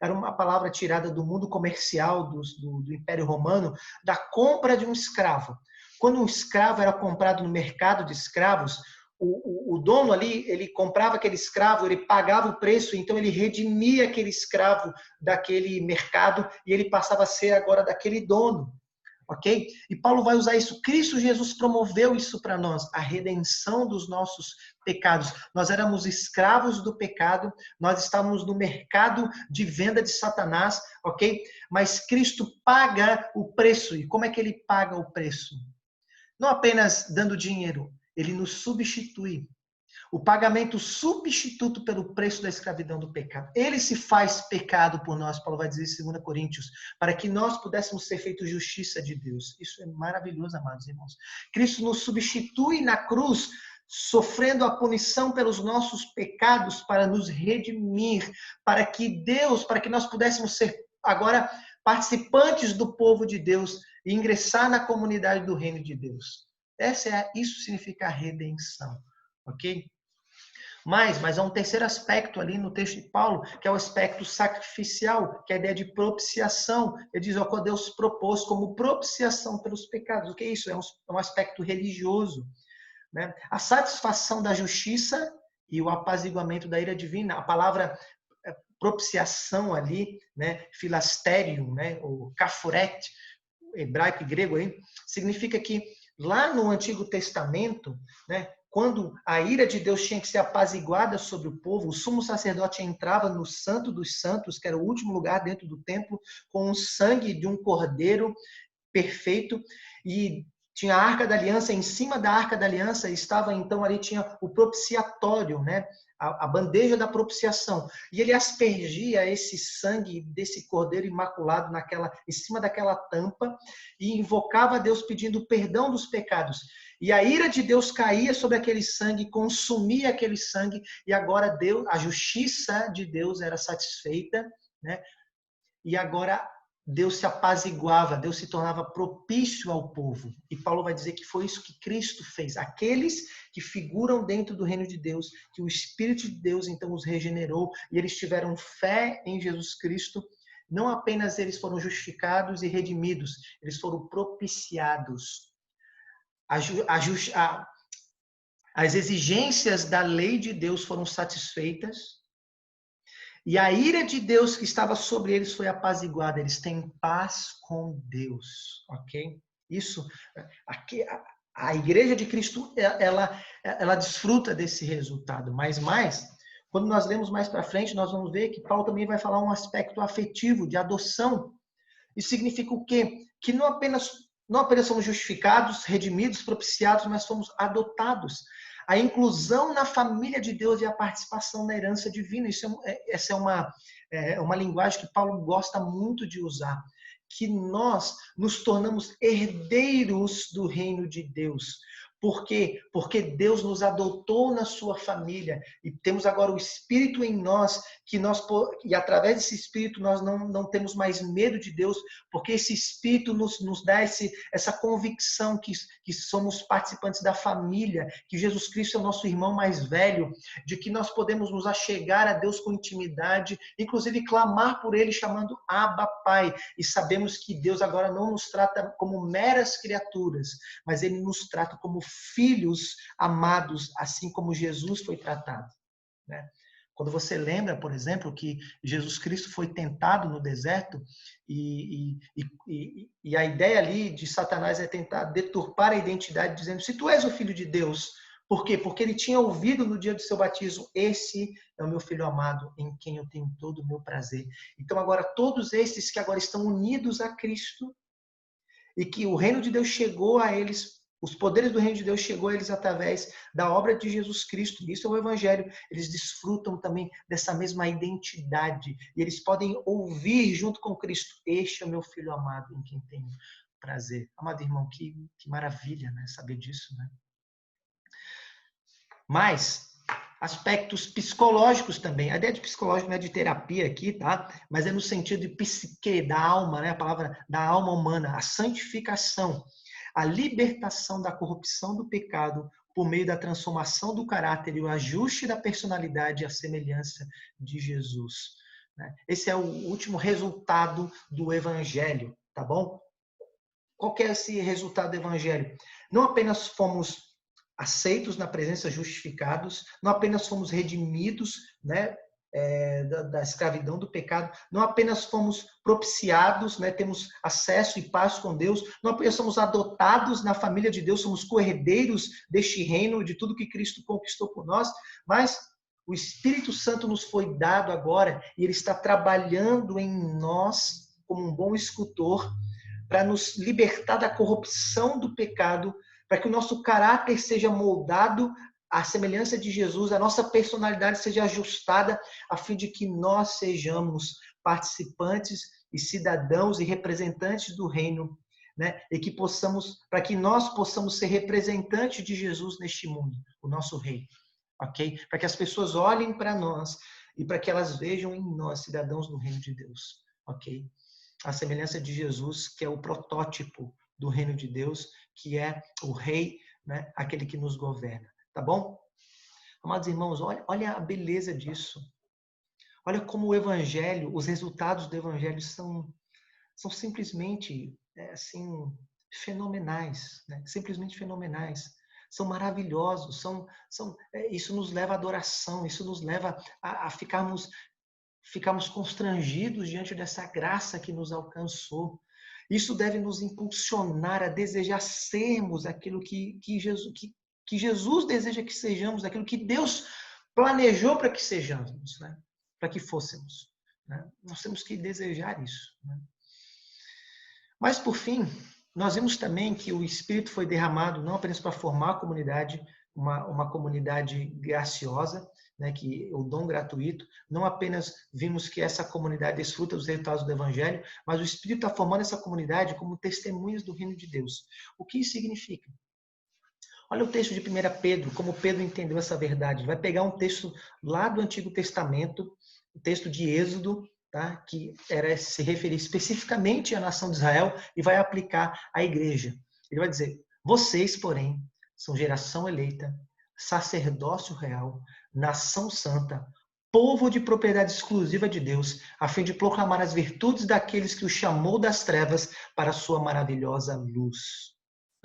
era uma palavra tirada do mundo comercial do Império Romano, da compra de um escravo. Quando um escravo era comprado no mercado de escravos, o dono ali, ele comprava aquele escravo, ele pagava o preço, então ele redimia aquele escravo daquele mercado e ele passava a ser agora daquele dono. Ok? E Paulo vai usar isso. Cristo Jesus promoveu isso para nós, a redenção dos nossos pecados. Nós éramos escravos do pecado, nós estávamos no mercado de venda de Satanás, ok? Mas Cristo paga o preço. E como é que ele paga o preço? Não apenas dando dinheiro, ele nos substitui. O pagamento substituto pelo preço da escravidão do pecado. Ele se faz pecado por nós, Paulo vai dizer em 2 Coríntios, para que nós pudéssemos ser feitos justiça de Deus. Isso é maravilhoso, amados irmãos. Cristo nos substitui na cruz, sofrendo a punição pelos nossos pecados para nos redimir, para que nós pudéssemos ser agora participantes do povo de Deus e ingressar na comunidade do reino de Deus. Isso significa a redenção, ok? Mas há um terceiro aspecto ali no texto de Paulo, que é o aspecto sacrificial, que é a ideia de propiciação. Ele diz, que Deus propôs como propiciação pelos pecados. O que é isso? É um aspecto religioso, né? A satisfação da justiça e o apaziguamento da ira divina. A palavra propiciação ali, né, filastério, né, ou cafuret, hebraico e grego aí, significa que lá no Antigo Testamento, né, quando a ira de Deus tinha que ser apaziguada sobre o povo, o sumo sacerdote entrava no Santo dos Santos, que era o último lugar dentro do templo, com o sangue de um cordeiro perfeito, e tinha a Arca da Aliança, em cima da Arca da Aliança estava, então, ali tinha o propiciatório, né? A bandeja da propiciação. E ele aspergia esse sangue desse cordeiro imaculado em cima daquela tampa e invocava a Deus pedindo perdão dos pecados. E a ira de Deus caía sobre aquele sangue, consumia aquele sangue, e agora a justiça de Deus era satisfeita, né? E agora Deus se apaziguava, Deus se tornava propício ao povo. E Paulo vai dizer que foi isso que Cristo fez. Aqueles que figuram dentro do reino de Deus, que o Espírito de Deus então os regenerou, e eles tiveram fé em Jesus Cristo, não apenas eles foram justificados e redimidos, eles foram propiciados. As exigências da lei de Deus foram satisfeitas, e a ira de Deus que estava sobre eles foi apaziguada. Eles têm paz com Deus, ok? Isso, aqui, a igreja de Cristo, ela desfruta desse resultado. Mas quando nós lemos mais para frente, nós vamos ver que Paulo também vai falar um aspecto afetivo, de adoção. Isso significa o quê? Que não apenas somos justificados, redimidos, propiciados, mas somos adotados. A inclusão na família de Deus e a participação na herança divina. Essa é uma linguagem que Paulo gosta muito de usar. que nós nos tornamos herdeiros do reino de Deus. Por quê? Porque Deus nos adotou na sua família e temos agora o Espírito em nós, e através desse Espírito nós não temos mais medo de Deus, porque esse Espírito nos dá essa convicção que somos participantes da família, que Jesus Cristo é o nosso irmão mais velho, de que nós podemos nos achegar a Deus com intimidade, inclusive clamar por Ele chamando Abba Pai, e sabemos que Deus agora não nos trata como meras criaturas, mas Ele nos trata como filhos amados, assim como Jesus foi tratado, né? Quando você lembra, por exemplo, que Jesus Cristo foi tentado no deserto e a ideia ali de Satanás é tentar deturpar a identidade, dizendo, se tu és o Filho de Deus, por quê? Porque ele tinha ouvido no dia do seu batismo, esse é o meu Filho amado, em quem eu tenho todo o meu prazer. Então agora, todos esses que agora estão unidos a Cristo e que o reino de Deus chegou a eles, os poderes do reino de Deus chegou a eles através da obra de Jesus Cristo. Isso é o Evangelho. Eles desfrutam também dessa mesma identidade. E eles podem ouvir junto com Cristo, este é o meu Filho amado, em quem tenho prazer. Amado irmão, que maravilha, né? Saber disso, né? Mas aspectos psicológicos também. A ideia de psicológico não é de terapia aqui, tá? Mas é no sentido de psique, da alma, né? A palavra da alma humana, a santificação, a libertação da corrupção do pecado por meio da transformação do caráter e o ajuste da personalidade à semelhança de Jesus. Esse é o último resultado do Evangelho, tá bom? Qual que é esse resultado do Evangelho? Não apenas fomos aceitos na presença, justificados, não apenas fomos redimidos, né, da escravidão do pecado, não apenas fomos propiciados, né, temos acesso e paz com Deus, não apenas somos adotados na família de Deus, somos co-herdeiros deste reino, de tudo que Cristo conquistou por nós, mas o Espírito Santo nos foi dado agora e Ele está trabalhando em nós como um bom escultor para nos libertar da corrupção do pecado, para que o nosso caráter seja moldado à semelhança de Jesus, a nossa personalidade seja ajustada, a fim de que nós sejamos participantes e cidadãos e representantes do reino, né? E que para que nós possamos ser representantes de Jesus neste mundo, o nosso rei, ok? Para que as pessoas olhem para nós e para que elas vejam em nós cidadãos do reino de Deus, ok? A semelhança de Jesus, que é o protótipo do reino de Deus, que é o rei, né? Aquele que nos governa. Tá bom? Amados irmãos, olha a beleza disso. Olha como o Evangelho, os resultados do Evangelho são simplesmente assim, fenomenais. Né? Simplesmente fenomenais. São maravilhosos. Isso nos leva à adoração. Isso nos leva a ficarmos constrangidos diante dessa graça que nos alcançou. Isso deve nos impulsionar a desejar sermos aquilo que Jesus deseja que sejamos, aquilo que Deus planejou para que sejamos, né? Para que fôssemos. Né? Nós temos que desejar isso. Né? Mas, por fim, nós vimos também que o Espírito foi derramado não apenas para formar a comunidade, uma comunidade graciosa, né, que o dom gratuito, não apenas vimos que essa comunidade desfruta dos resultados do Evangelho, mas o Espírito está formando essa comunidade como testemunhas do reino de Deus. O que isso significa? Olha o texto de 1 Pedro, como Pedro entendeu essa verdade. Ele vai pegar um texto lá do Antigo Testamento, o texto de Êxodo, tá? Que era se referir especificamente à nação de Israel e vai aplicar à igreja. Ele vai dizer, vocês, porém, são geração eleita, sacerdócio real, nação santa, povo de propriedade exclusiva de Deus, a fim de proclamar as virtudes daqueles que o chamou das trevas para a sua maravilhosa luz.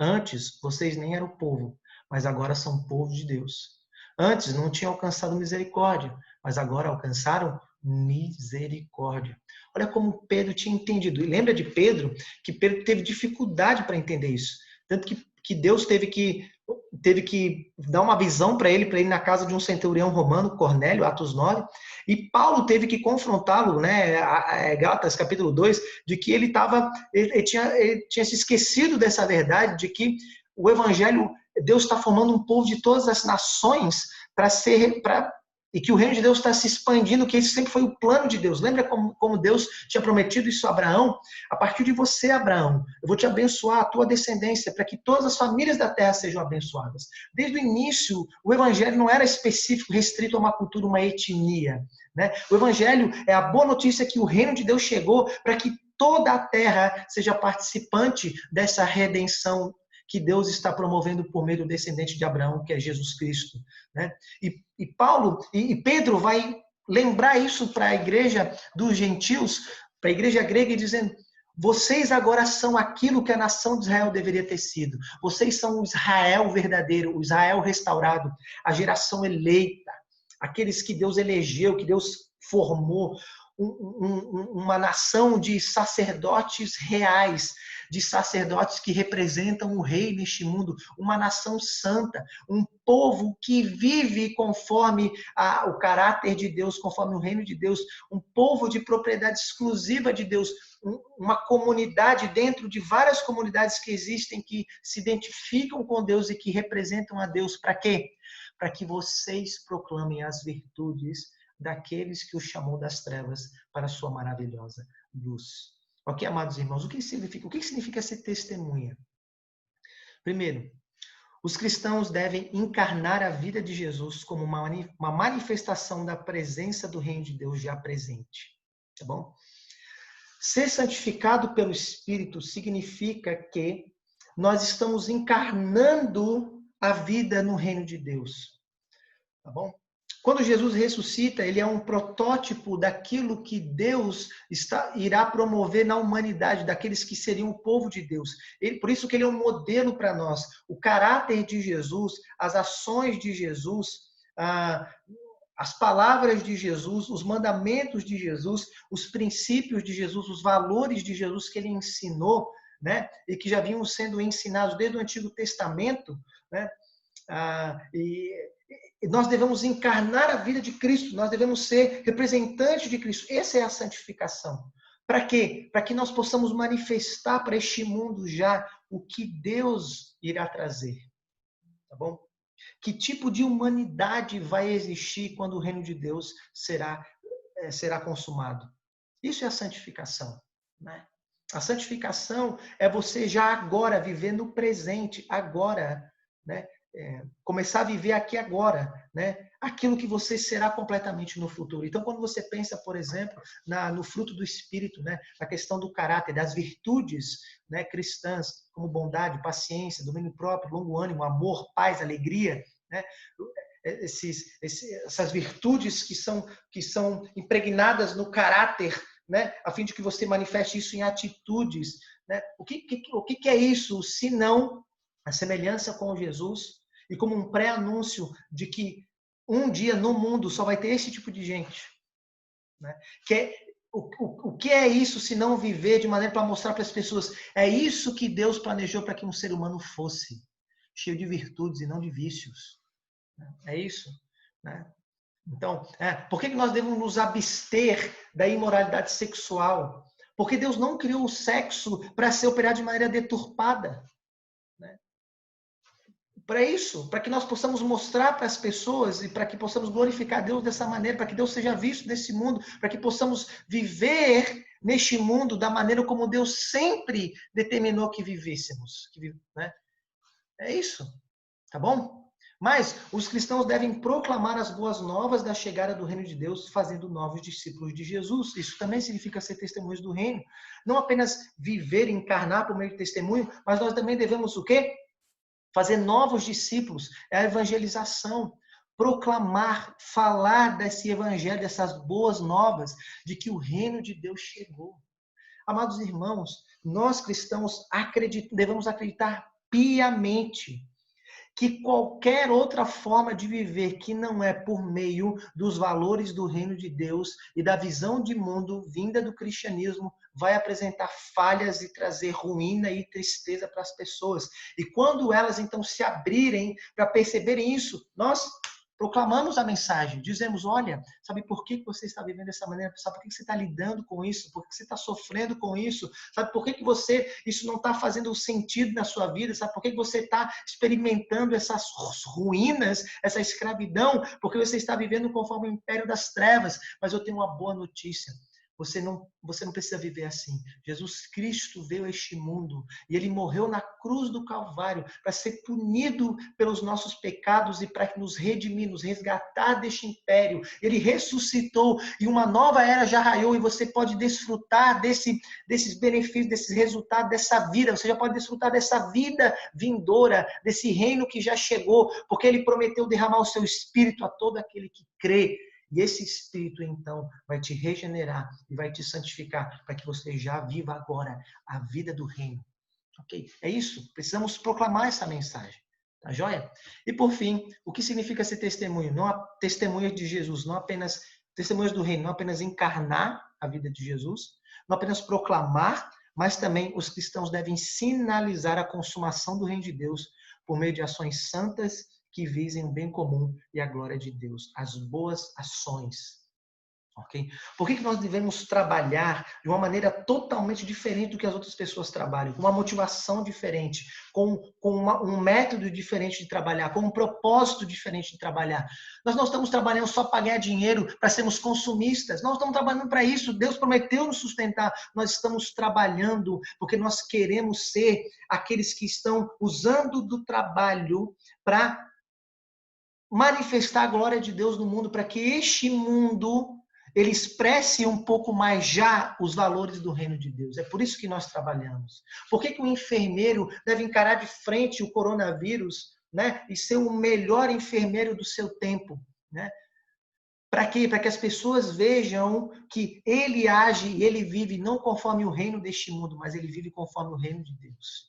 Antes, vocês nem eram povo, mas agora são povo de Deus. Antes, não tinham alcançado misericórdia, mas agora alcançaram misericórdia. Olha como Pedro tinha entendido. E lembra de Pedro, que Pedro teve dificuldade para entender isso. Tanto que Deus teve que dar uma visão para ele ir na casa de um centurião romano, Cornélio, Atos 9, e Paulo teve que confrontá-lo, né, Gálatas capítulo 2, de que ele tinha se esquecido dessa verdade, de que o evangelho, Deus está formando um povo de todas as nações para e que o reino de Deus está se expandindo, que esse sempre foi o plano de Deus. Lembra como Deus tinha prometido isso a Abraão? A partir de você, Abraão, eu vou te abençoar, a tua descendência, para que todas as famílias da terra sejam abençoadas. Desde o início, o evangelho não era específico, restrito a uma cultura, uma etnia, né? O evangelho é a boa notícia que o reino de Deus chegou para que toda a terra seja participante dessa redenção que Deus está promovendo por meio do descendente de Abraão, que é Jesus Cristo, né? E Paulo e Pedro vai lembrar isso para a igreja dos gentios, para a igreja grega, dizendo: vocês agora são aquilo que a nação de Israel deveria ter sido. Vocês são o Israel verdadeiro, o Israel restaurado, a geração eleita, aqueles que Deus elegeu, que Deus formou, uma nação de sacerdotes reais, de sacerdotes que representam o rei neste mundo, uma nação santa, um povo que vive conforme o caráter de Deus, conforme o reino de Deus, um povo de propriedade exclusiva de Deus, uma comunidade dentro de várias comunidades que existem, que se identificam com Deus e que representam a Deus. Para quê? Para que vocês proclamem as virtudes daqueles que o chamou das trevas para a sua maravilhosa luz. Ok, amados irmãos, o que significa ser testemunha? Primeiro, os cristãos devem encarnar a vida de Jesus como uma manifestação da presença do reino de Deus já presente. Tá bom? Ser santificado pelo Espírito significa que nós estamos encarnando a vida no reino de Deus. Tá bom? Quando Jesus ressuscita, ele é um protótipo daquilo que Deus irá promover na humanidade, daqueles que seriam o povo de Deus. Por isso que ele é um modelo para nós. O caráter de Jesus, as ações de Jesus, as palavras de Jesus, os mandamentos de Jesus, os princípios de Jesus, os valores de Jesus que ele ensinou, né? E que já vinham sendo ensinados desde o Antigo Testamento, né? E nós devemos encarnar a vida de Cristo, nós devemos ser representantes de Cristo. Essa é a santificação. Para quê? Para que nós possamos manifestar para este mundo já o que Deus irá trazer. Tá bom? Que tipo de humanidade vai existir quando o reino de Deus será consumado? Isso é a santificação, né? A santificação é você já agora viver no presente, agora, né? Começar a viver aqui agora, né? Aquilo que você será completamente no futuro. Então, quando você pensa, por exemplo, no fruto do Espírito, né? Na questão do caráter, das virtudes, né? Cristãs, como bondade, paciência, domínio próprio, longo ânimo, amor, paz, alegria, né? Essas virtudes que são impregnadas no caráter, né? A fim de que você manifeste isso em atitudes, né? O que é isso, se não a semelhança com Jesus, e como um pré-anúncio de que um dia no mundo só vai ter esse tipo de gente, né? O que é isso se não viver de maneira para mostrar para as pessoas? É isso que Deus planejou para que um ser humano fosse, cheio de virtudes e não de vícios. É isso, né? Então, por que nós devemos nos abster da imoralidade sexual? Porque Deus não criou o sexo para ser operado de maneira deturpada. Para isso, para que nós possamos mostrar para as pessoas e para que possamos glorificar Deus dessa maneira, para que Deus seja visto nesse mundo, para que possamos viver neste mundo da maneira como Deus sempre determinou que vivêssemos. Né? É isso, tá bom? Mas os cristãos devem proclamar as boas novas da chegada do reino de Deus, fazendo novos discípulos de Jesus. Isso também significa ser testemunhos do reino. Não apenas viver e encarnar por meio de testemunho, mas nós também devemos o quê? Fazer novos discípulos, é a evangelização, proclamar, falar desse evangelho, dessas boas novas, de que o reino de Deus chegou. Amados irmãos, nós cristãos devemos acreditar piamente que qualquer outra forma de viver que não é por meio dos valores do reino de Deus e da visão de mundo vinda do cristianismo vai apresentar falhas e trazer ruína e tristeza para as pessoas. E quando elas então se abrirem para perceberem isso, nós proclamamos a mensagem, dizemos, olha, sabe por que você está vivendo dessa maneira? Sabe por que você está lidando com isso? Por que você está sofrendo com isso? Sabe por que isso não está fazendo sentido na sua vida? Sabe por que você está experimentando essas ruínas, essa escravidão? Porque você está vivendo conforme o império das trevas. Mas eu tenho uma boa notícia. Você não precisa viver assim. Jesus Cristo veio a este mundo e ele morreu na cruz do Calvário para ser punido pelos nossos pecados e para nos redimir, nos resgatar deste império. Ele ressuscitou e uma nova era já raiou e você pode desfrutar desses benefícios, desses resultados, dessa vida. Você já pode desfrutar dessa vida vindoura, desse reino que já chegou, porque ele prometeu derramar o seu espírito a todo aquele que crê. E esse Espírito, então, vai te regenerar e vai te santificar para que você já viva agora a vida do reino. Ok? É isso. Precisamos proclamar essa mensagem. Tá joia? E por fim, o que significa ser testemunho? Não testemunha de Jesus, não apenas testemunhas do reino, não apenas encarnar a vida de Jesus, não apenas proclamar, mas também os cristãos devem sinalizar a consumação do reino de Deus por meio de ações santas que visem o bem comum e a glória de Deus, as boas ações. Okay? Por que nós devemos trabalhar de uma maneira totalmente diferente do que as outras pessoas trabalham? Com uma motivação diferente, com um método diferente de trabalhar, com um propósito diferente de trabalhar. Nós não estamos trabalhando só para ganhar dinheiro, para sermos consumistas. Nós estamos trabalhando para isso. Deus prometeu nos sustentar. Nós estamos trabalhando porque nós queremos ser aqueles que estão usando do trabalho para manifestar a glória de Deus no mundo, para que este mundo ele expresse um pouco mais já os valores do reino de Deus. É por isso que nós trabalhamos. Por que o enfermeiro deve encarar de frente o coronavírus, né, e ser o melhor enfermeiro do seu tempo? Né? Para quê? Para que as pessoas vejam que ele age e ele vive não conforme o reino deste mundo, mas ele vive conforme o reino de Deus.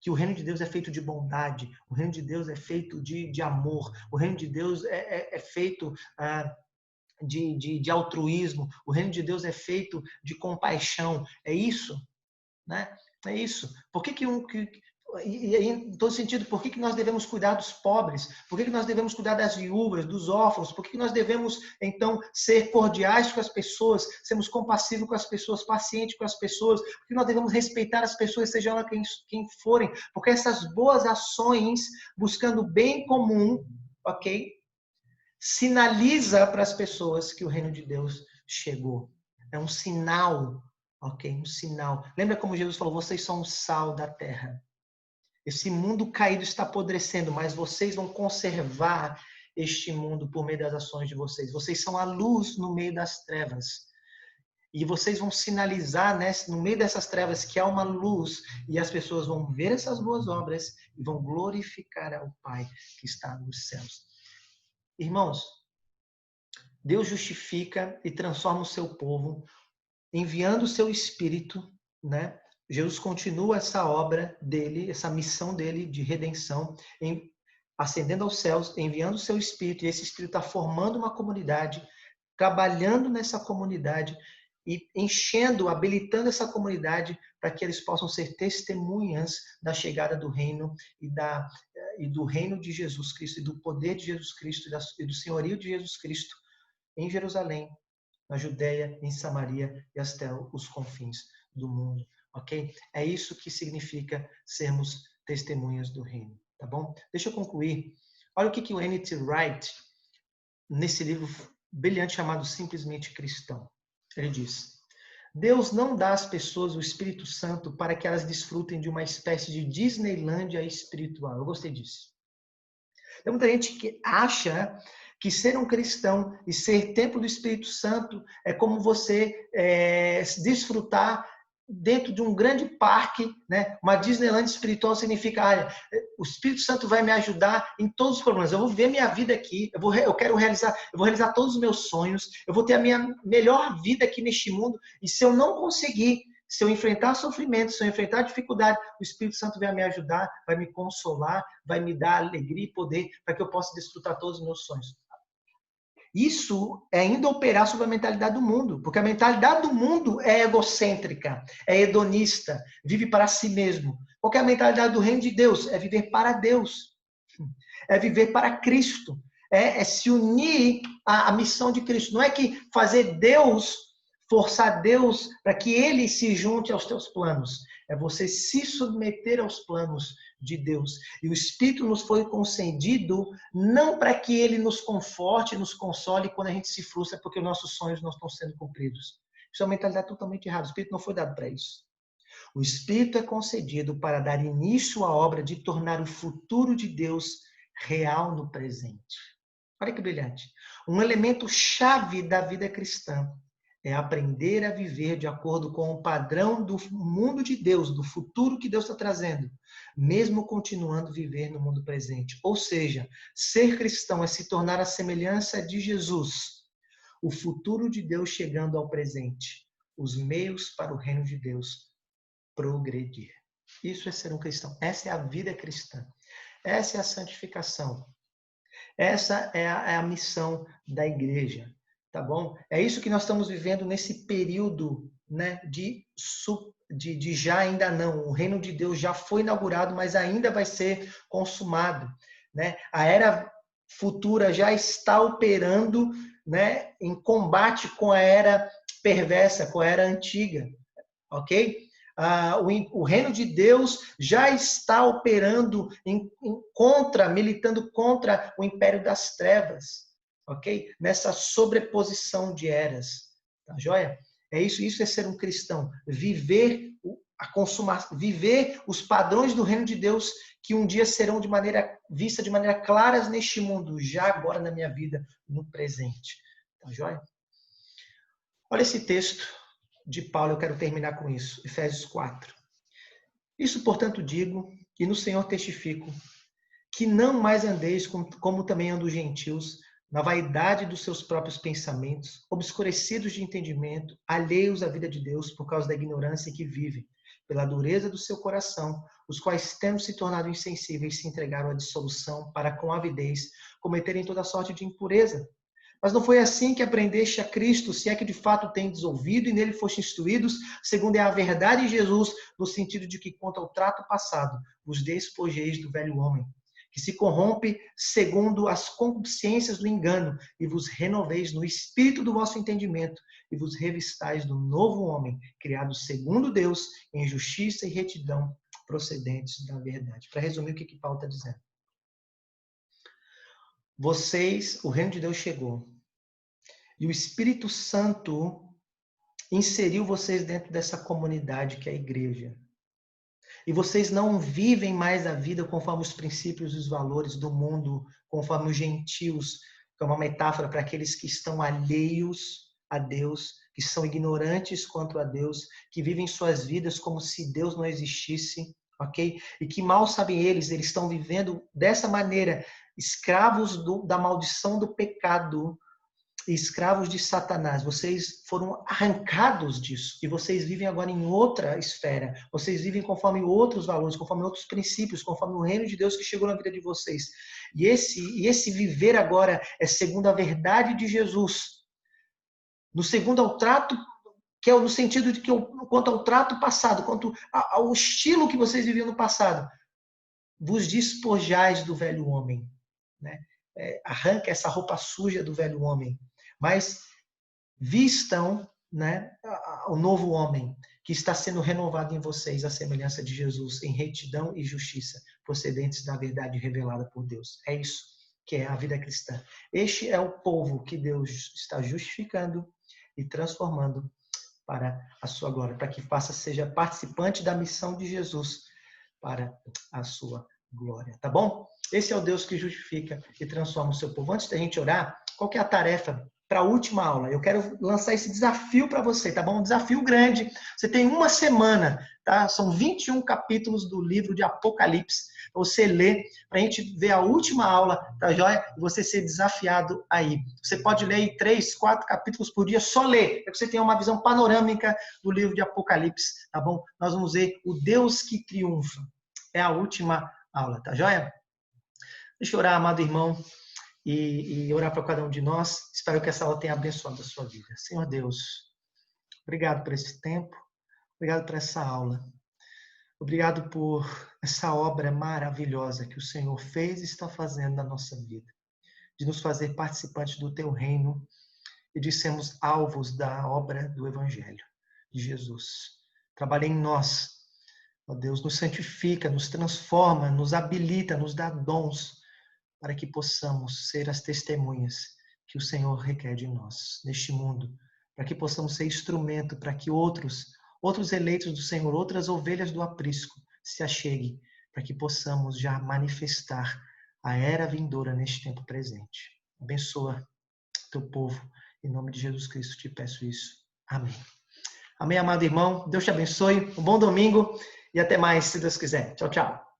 Que o reino de Deus é feito de bondade, o reino de Deus é feito de amor, o reino de Deus é feito de altruísmo, o reino de Deus é feito de compaixão. É isso, né? É isso. Por que e em todo sentido, por que nós devemos cuidar dos pobres? Por que nós devemos cuidar das viúvas, dos órfãos? Por que nós devemos, então, ser cordiais com as pessoas, sermos compassivos com as pessoas, pacientes com as pessoas? Por que nós devemos respeitar as pessoas, seja elas quem forem? Porque essas boas ações, buscando o bem comum, ok? Sinaliza para as pessoas que o reino de Deus chegou. É um sinal, ok? Um sinal. Lembra como Jesus falou, vocês são o sal da terra. Esse mundo caído está apodrecendo, mas vocês vão conservar este mundo por meio das ações de vocês. Vocês são a luz no meio das trevas. E vocês vão sinalizar, né, no meio dessas trevas que há uma luz e as pessoas vão ver essas boas obras e vão glorificar ao Pai que está nos céus. Irmãos, Deus justifica e transforma o seu povo enviando o seu Espírito, né? Jesus continua essa obra dele, essa missão dele de redenção, ascendendo aos céus, enviando o seu Espírito, e esse Espírito está formando uma comunidade, trabalhando nessa comunidade e enchendo, habilitando essa comunidade para que eles possam ser testemunhas da chegada do reino e do reino de Jesus Cristo, e do poder de Jesus Cristo, e do senhorio de Jesus Cristo em Jerusalém, na Judéia, em Samaria e até os confins do mundo. Ok? É isso que significa sermos testemunhas do reino, tá bom? Deixa eu concluir. Olha o que o N.T. Wright, nesse livro brilhante chamado Simplesmente Cristão. Ele diz: Deus não dá às pessoas o Espírito Santo para que elas desfrutem de uma espécie de Disneylândia espiritual. Eu gostei disso. Tem muita gente que acha que ser um cristão e ser templo do Espírito Santo é como você desfrutar dentro de um grande parque, né? Uma Disneyland espiritual significa, o Espírito Santo vai me ajudar em todos os problemas. Eu vou viver minha vida aqui, eu vou realizar todos os meus sonhos, eu vou ter a minha melhor vida aqui neste mundo. E se eu não conseguir, se eu enfrentar sofrimento, se eu enfrentar dificuldade, o Espírito Santo vai me ajudar, vai me consolar, vai me dar alegria e poder para que eu possa desfrutar todos os meus sonhos. Isso é ainda operar sobre a mentalidade do mundo, porque a mentalidade do mundo é egocêntrica, é hedonista, vive para si mesmo. Qual é a mentalidade do reino de Deus? É viver para Deus, é viver para Cristo, é se unir à missão de Cristo. Não é que fazer Deus, forçar Deus para que Ele se junte aos teus planos. É você se submeter aos planos de Deus. E o Espírito nos foi concedido não para que Ele nos conforte, nos console quando a gente se frustra porque os nossos sonhos não estão sendo cumpridos. Isso é uma mentalidade totalmente errada. O Espírito não foi dado para isso. O Espírito é concedido para dar início à obra de tornar o futuro de Deus real no presente. Olha que brilhante. Um elemento chave da vida cristã é aprender a viver de acordo com o padrão do mundo de Deus, do futuro que Deus está trazendo, mesmo continuando a viver no mundo presente. Ou seja, ser cristão é se tornar a semelhança de Jesus, o futuro de Deus chegando ao presente, os meios para o reino de Deus progredir. Isso é ser um cristão. Essa é a vida cristã. Essa é a santificação. Essa é a missão da igreja, tá bom? É isso que nós estamos vivendo nesse período, né, de já ainda não. O reino de Deus já foi inaugurado, mas ainda vai ser consumado, né? A era futura já está operando, né, em combate com a era perversa, com a era antiga, ok? O reino de Deus já está operando militando contra o império das trevas, ok? Nessa sobreposição de eras, tá joia? É isso é ser um cristão, viver viver os padrões do reino de Deus que um dia serão vista de maneira claras neste mundo, já agora na minha vida, no presente, tá joia? Olha esse texto de Paulo, eu quero terminar com isso. Efésios 4. Isso, portanto, digo, e no Senhor testifico, que não mais andeis como também andam os gentios, na vaidade dos seus próprios pensamentos, obscurecidos de entendimento, alheios à vida de Deus por causa da ignorância em que vivem, pela dureza do seu coração, os quais, tendo se tornado insensíveis, se entregaram à dissolução para, com avidez, cometerem toda sorte de impureza. Mas não foi assim que aprendeste a Cristo, se é que de fato tendes ouvido e nele foste instruídos, segundo é a verdade de Jesus, no sentido de que, quanto ao trato passado, vos despojeis do velho homem, que se corrompe segundo as concupiscências do engano, e vos renoveis no espírito do vosso entendimento, e vos revistais do novo homem, criado segundo Deus, em justiça e retidão, procedentes da verdade. Para resumir, o que Paulo está dizendo? O reino de Deus chegou. E o Espírito Santo inseriu vocês dentro dessa comunidade que é a igreja. E vocês não vivem mais a vida conforme os princípios e os valores do mundo, conforme os gentios, que é uma metáfora para aqueles que estão alheios a Deus, que são ignorantes quanto a Deus, que vivem suas vidas como se Deus não existisse, ok? E que mal sabem eles estão vivendo dessa maneira, escravos da maldição do pecado, escravos de Satanás. Vocês foram arrancados disso e vocês vivem agora em outra esfera. Vocês vivem conforme outros valores, conforme outros princípios, conforme o reino de Deus que chegou na vida de vocês. E esse viver agora é segundo a verdade de Jesus. No segundo ao trato, que é no sentido de que quanto ao trato passado, quanto ao estilo que vocês viviam no passado, vos despojais do velho homem, né? Arranca essa roupa suja do velho homem, mas vistam, né, o novo homem que está sendo renovado em vocês, a semelhança de Jesus, em retidão e justiça, procedentes da verdade revelada por Deus. É isso que é a vida cristã. Este é o povo que Deus está justificando e transformando para a sua glória, para que seja participante da missão de Jesus para a sua glória. Tá bom? Esse é o Deus que justifica e transforma o seu povo. Antes da gente orar, qual que é a tarefa para a última aula? Eu quero lançar esse desafio para você, tá bom? Um desafio grande. Você tem uma semana, tá? São 21 capítulos do livro de Apocalipse. Você lê, para a gente ver a última aula, tá joia? E você ser desafiado aí. Você pode ler aí 3, 4 capítulos por dia, só ler, para que você tenha uma visão panorâmica do livro de Apocalipse, tá bom? Nós vamos ver o Deus que triunfa. É a última aula, tá joia? Deixa eu orar, amado irmão, e orar para cada um de nós. Espero que essa aula tenha abençoado a sua vida. Senhor Deus, obrigado por esse tempo, obrigado por essa aula. Obrigado por essa obra maravilhosa que o Senhor fez e está fazendo na nossa vida. de nos fazer participantes do teu reino e de sermos alvos da obra do Evangelho de Jesus. Trabalha em nós, ó Deus, nos santifica, nos transforma, nos habilita, nos dá dons para que possamos ser as testemunhas que o Senhor requer de nós neste mundo, para que possamos ser instrumento para que outros eleitos do Senhor, outras ovelhas do aprisco se acheguem, para que possamos já manifestar a era vindoura neste tempo presente. Abençoa teu povo, em nome de Jesus Cristo te peço isso. Amém. Amém, amado irmão. Deus te abençoe. Um bom domingo e até mais, se Deus quiser. Tchau, tchau.